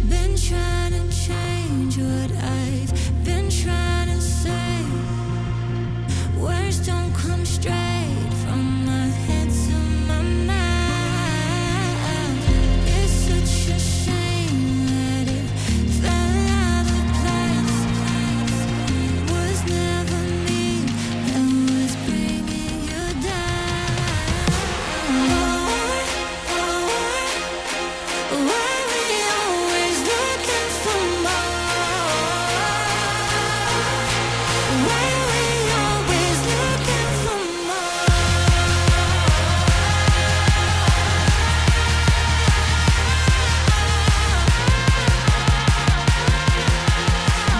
Been trying to change what I've been trying to say. Words don't come straight from my head to my mouth. It's such a shame that it fell out of place. Was never me that was bringing you down. Why we always looking for more? Why we always looking for more?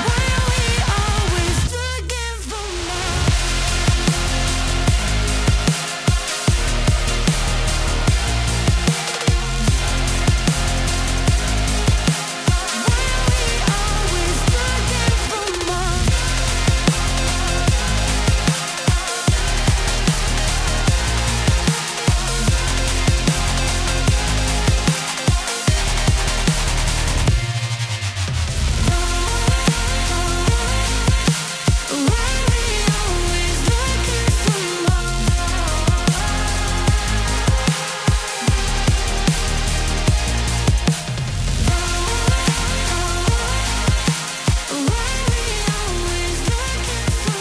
Why we always looking for more? Always looking for more. Why we always looking for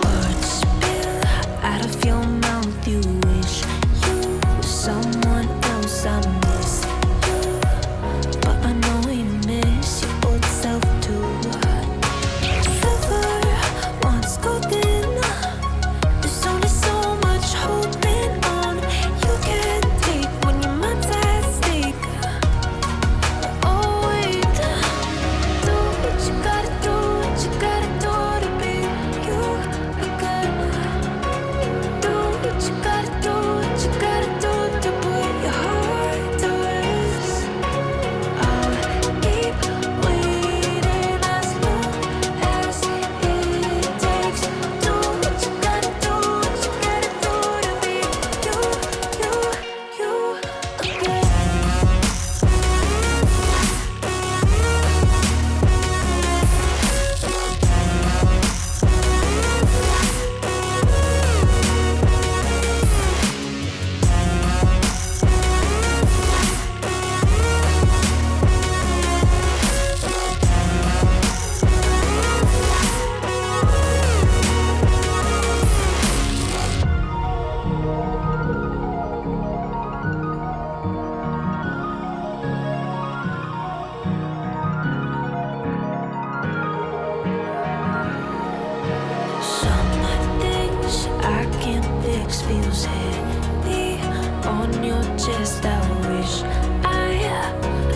Words spill out of your mouth. You wish you were someone else. I miss you, but I know you miss your old self too. Silver once golden. There's only so much holding on. You can't take when your mind's at stake. Oh wait, do what you gotta do, what you gotta do to be you again. Do what you gotta do, what you gotta do to put your heart to rest. I'll keep waiting as long as it takes. Do what you gotta do, what you gotta do to be you again. Some things I can't fix feels heavy on your chest. I wish I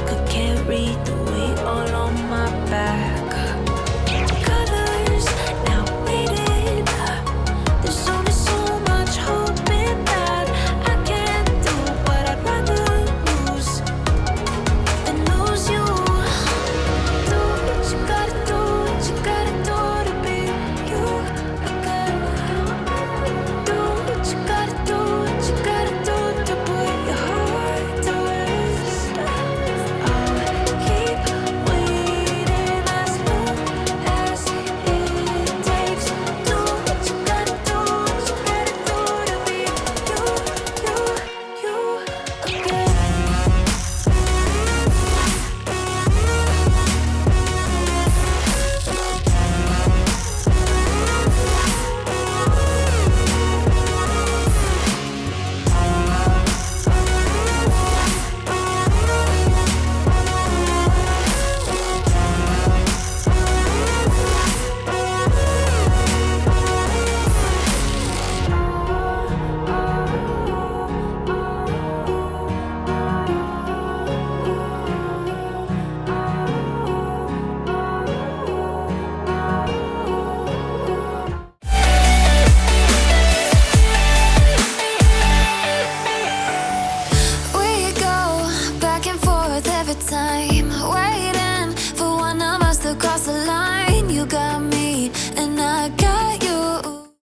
could carry the weight all on my back. Colors now faded. There's only so much hoping that I can't do, but I'd rather lose than lose you. Do what you gotta do, what you gotta do to be you again. Do what you gotta do, what you gotta do to put your heart to rest. You got